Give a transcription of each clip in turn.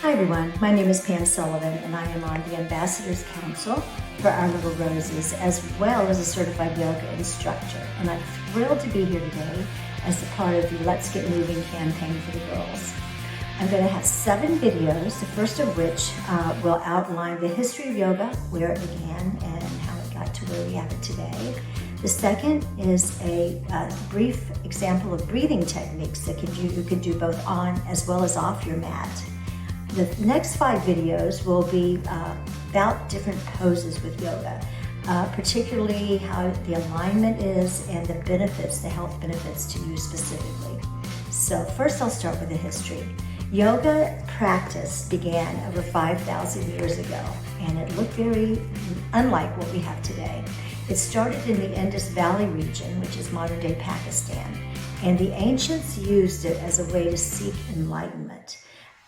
Hi everyone, my name is Pam Sullivan and I am on the Ambassadors Council for Our Little Roses as well as a certified yoga instructor. And I'm thrilled to be here today as a part of the Let's Get Moving campaign for the girls. I'm going to have 7 videos, the first of which will outline the history of yoga, where it began and how it got to where we have it today. The second is a brief example of breathing techniques that you can do both on as well as off your mat. The next 5 videos will be about different poses with yoga, particularly how the alignment is and the benefits, the health benefits to you specifically. So first I'll start with the history. Yoga practice began over 5,000 years ago, and it looked very unlike what we have today. It started in the Indus Valley region, which is modern-day Pakistan, and the ancients used it as a way to seek enlightenment.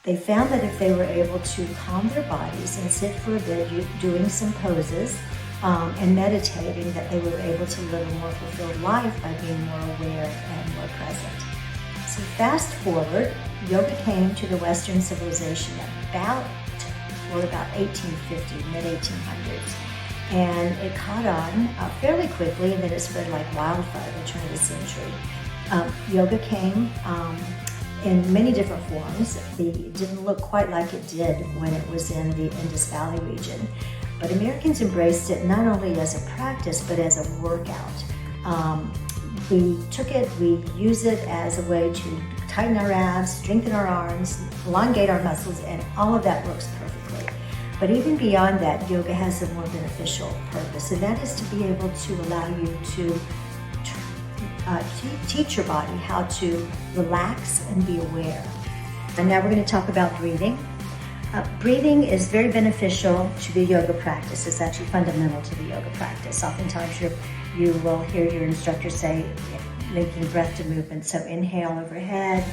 They found that if they were able to calm their bodies and sit for a bit doing some poses and meditating, that they were able to live a more fulfilled life by being more aware and more present. So fast forward, yoga came to the Western civilization about 1850, mid-1800s. And it caught on fairly quickly, and then it spread like wildfire at the turn of the century. Yoga came in many different forms. It didn't look quite like it did when it was in the Indus Valley region. But Americans embraced it not only as a practice, but as a workout. We took it, we use it as a way to tighten our abs, strengthen our arms, elongate our muscles, and all of that works perfectly. But even beyond that, yoga has a more beneficial purpose, and that is to be able to allow you to teach your body how to relax and be aware. And now we're going to talk about breathing. Breathing is very beneficial to the yoga practice. It's actually fundamental to the yoga practice. Oftentimes you will hear your instructor say, linking breath to movement. So inhale overhead,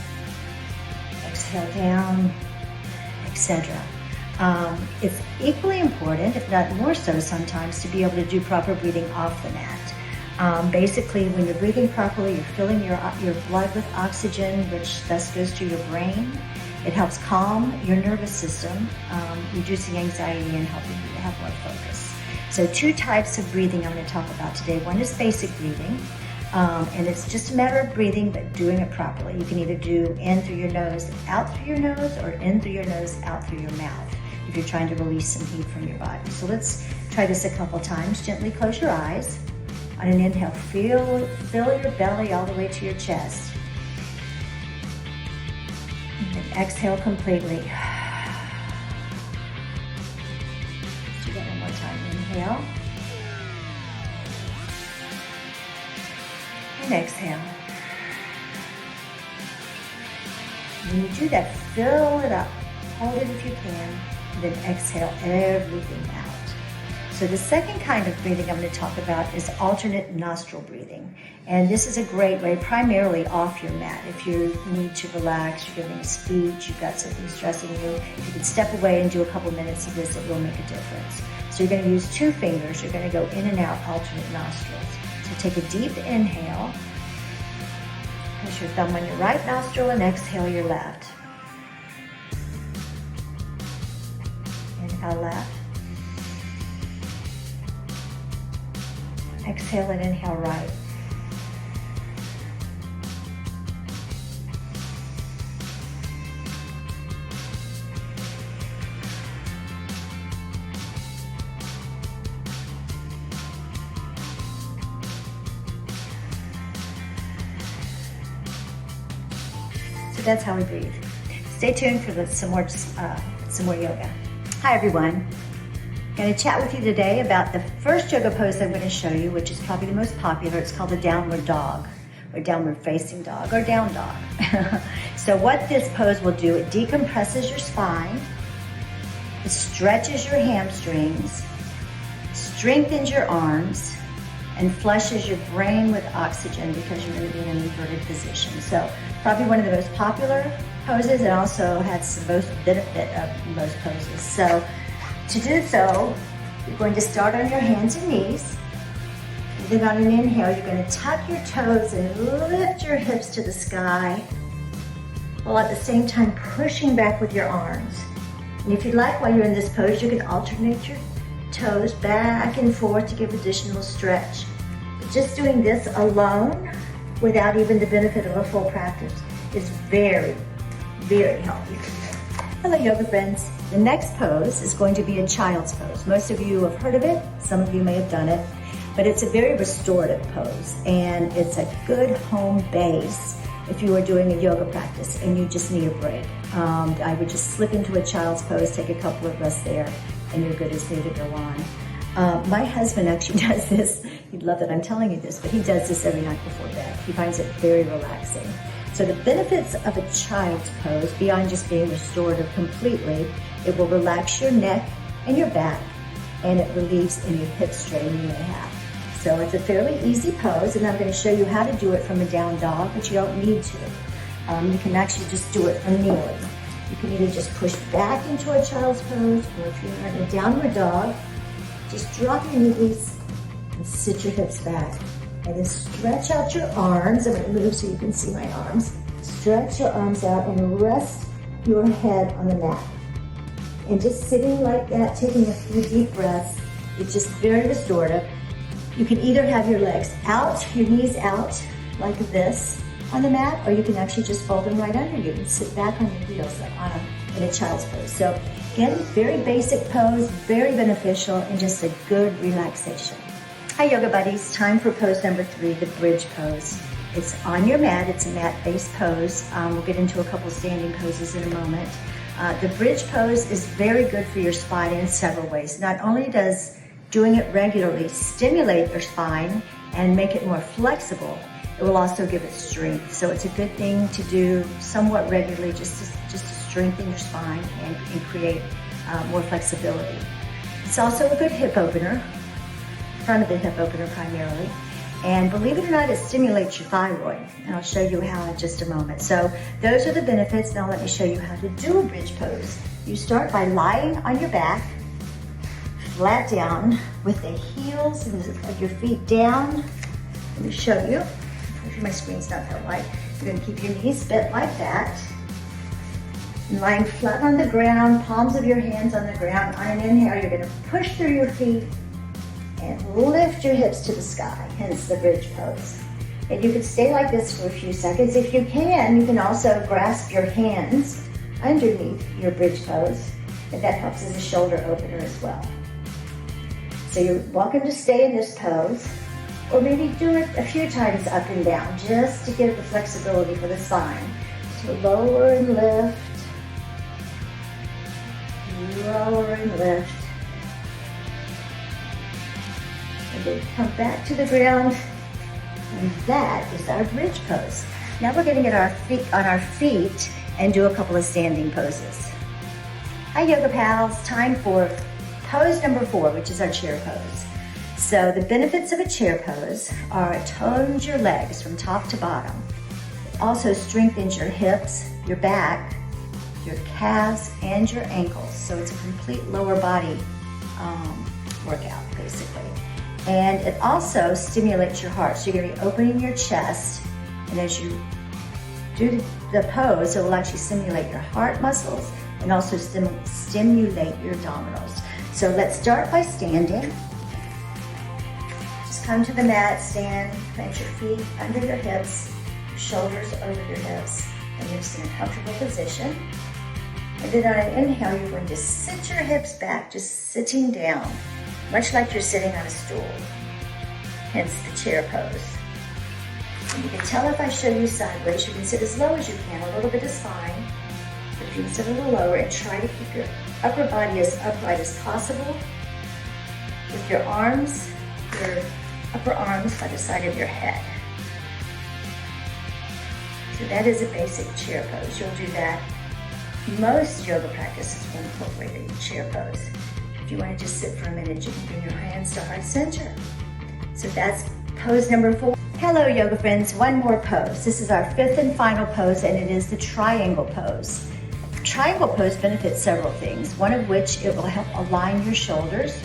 exhale down, etc. It's equally important, if not more so sometimes, to be able to do proper breathing off the mat. Basically, when you're breathing properly, you're filling your blood with oxygen, which thus goes to your brain. It helps calm your nervous system, reducing anxiety and helping you to have more focus. So 2 types of breathing I'm going to talk about today. One is basic breathing, and it's just a matter of breathing, but doing it properly. You can either do in through your nose, out through your nose, or in through your nose, out through your mouth, if you're trying to release some heat from your body. So let's try this a couple times. Gently close your eyes. On an inhale, fill your belly all the way to your chest. And then exhale completely. Let's do that one more time. Inhale. And exhale. When you do that, fill it up. Hold it if you can. And then exhale everything out. So the second kind of breathing I'm going to talk about is alternate nostril breathing. And this is a great way, primarily off your mat. If you need to relax, you're giving a speech, you've got something stressing you, you can step away and do a couple minutes of this. It will make a difference. So you're going to use 2 fingers. You're going to go in and out alternate nostrils. So take a deep inhale. Place your thumb on your right nostril and exhale your left. Inhale left. Exhale and inhale right. So that's how we breathe. Stay tuned for some more yoga. Hi everyone. I'm going to chat with you today about the first yoga pose I'm going to show you, which is probably the most popular. It's called the downward dog, or downward facing dog, or down dog. So what this pose will do, it decompresses your spine, it stretches your hamstrings, strengthens your arms, and flushes your brain with oxygen because you're going to be in an inverted position. So probably one of the most popular poses, and also has the most benefit of most poses. So to do so, you're going to start on your hands and knees. And then on an inhale, you're going to tuck your toes and lift your hips to the sky, while at the same time pushing back with your arms. And if you'd like, while you're in this pose, you can alternate your toes back and forth to give additional stretch. But just doing this alone, without even the benefit of a full practice, is very, very healthy. Hello, yoga friends. The next pose is going to be a child's pose. Most of you have heard of it. Some of you may have done it. But it's a very restorative pose, and it's a good home base if you are doing a yoga practice and you just need a break. I would just slip into a child's pose, take a couple of breaths there, and you're good as new to go on. My husband actually does this. He'd love that I'm telling you this, but he does this every night before bed. He finds it very relaxing. So the benefits of a child's pose, beyond just being restorative completely, it will relax your neck and your back, and it relieves any hip strain you may have. So it's a fairly easy pose, and I'm going to show you how to do it from a down dog, but you don't need to. You can actually just do it from kneeling. You can either just push back into a child's pose, or if you're in a downward dog, just drop your knees and sit your hips back. And then stretch out your arms. I'm going to move so you can see my arms. Stretch your arms out and rest your head on the mat. And just sitting like that, taking a few deep breaths, it's just very restorative. You can either have your legs out, your knees out, like this on the mat, or you can actually just fold them right under you and sit back on your heels in a child's pose. So again, very basic pose, very beneficial, and just a good relaxation. Hi yoga buddies, time for pose number 3, the bridge pose. It's on your mat, it's a mat-based pose. We'll get into a couple standing poses in a moment. The bridge pose is very good for your spine in several ways. Not only does doing it regularly stimulate your spine and make it more flexible, it will also give it strength. So it's a good thing to do somewhat regularly just to strengthen your spine and create more flexibility. It's also a good hip opener, front of the hip opener primarily. And believe it or not, it stimulates your thyroid. And I'll show you how in just a moment. So those are the benefits. Now let me show you how to do a bridge pose. You start by lying on your back, flat down, with the heels of your feet down. Let me show you. My screen's not that wide. You're going to keep your knees bent like that. And lying flat on the ground, palms of your hands on the ground. On an inhale, you're going to push through your feet and lift your hips to the sky, hence the bridge pose. And you can stay like this for a few seconds. If you can also grasp your hands underneath your bridge pose, and that helps as a shoulder opener as well. So you're welcome to stay in this pose, or maybe do it a few times up and down, just to give the flexibility for the spine. So lower and lift, lower and lift. And then come back to the ground, and that is our bridge pose. Now we're going to get on our feet and do a couple of standing poses. Hi yoga pals, time for pose number 4, which is our chair pose. So the benefits of a chair pose are it tones your legs from top to bottom. It also strengthens your hips, your back, your calves, and your ankles. So it's a complete lower body workout, basically. And it also stimulates your heart. So you're going to be opening your chest, and as you do the pose, it will actually stimulate your heart muscles and also stimulate your abdominals. So let's start by standing. Just come to the mat, stand, plant your feet under your hips, your shoulders over your hips, and you're just in a comfortable position. And then on an inhale, you're going to sit your hips back, just sitting down, much like you're sitting on a stool, hence the chair pose. And you can tell if I show you sideways, you can sit as low as you can, a little bit is fine, but you can sit a little lower and try to keep your upper body as upright as possible with your arms, your upper arms by the side of your head. So that is a basic chair pose. You'll do that. Most yoga practices will incorporate a chair pose. If you want to just sit for a minute, you can bring your hands to heart center. So that's pose number 4. Hello yoga friends, one more pose. This is our 5th and final pose, and it is the triangle pose. Triangle pose benefits several things, one of which it will help align your shoulders.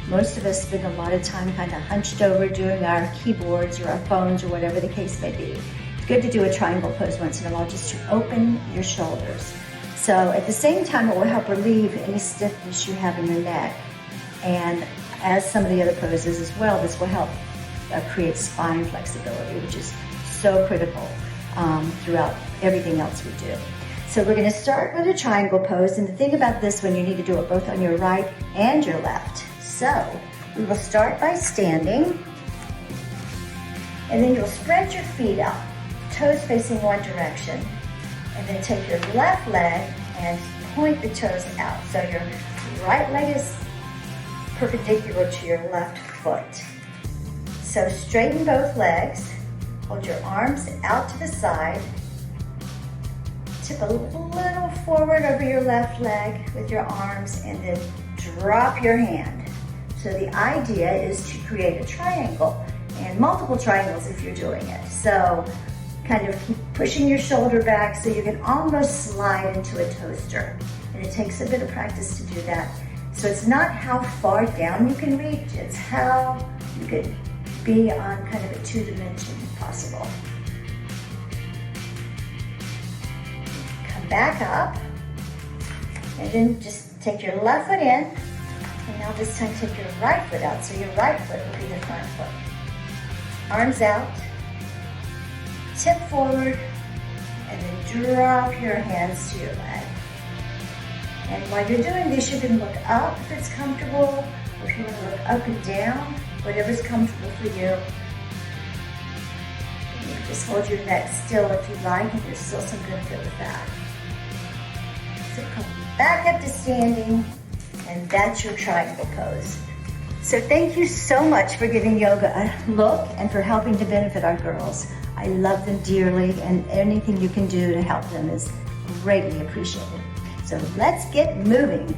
Most of us spend a lot of time kind of hunched over doing our keyboards or our phones or whatever the case may be. It's good to do a triangle pose once in a while just to open your shoulders. So at the same time, it will help relieve any stiffness you have in your neck. And as some of the other poses as well, this will help create spine flexibility, which is so critical throughout everything else we do. So we're going to start with a triangle pose, and the thing about this one, you need to do it both on your right and your left. So we will start by standing, and then you'll spread your feet out, toes facing one direction, and then take your left leg and point the toes out. So your right leg is perpendicular to your left foot. So straighten both legs, hold your arms out to the side, tip a little forward over your left leg with your arms, and then drop your hand. So the idea is to create a triangle, and multiple triangles if you're doing it. So kind of keep pushing your shoulder back so you can almost slide into a toaster. And it takes a bit of practice to do that. So it's not how far down you can reach, it's how you can be on kind of a two-dimension if possible. Come back up, and then just take your left foot in, and now this time take your right foot out, so your right foot will be the front foot. Arms out, tip forward, and then drop your hands to your leg. And while you're doing this, you can look up if it's comfortable, or if you want to look up and down, whatever's comfortable for you. And you can just hold your neck still if you like, and there's still some benefit with that. So come back up to standing, and that's your triangle pose. So thank you so much for giving yoga a look and for helping to benefit our girls. I love them dearly, and anything you can do to help them is greatly appreciated. So let's get moving.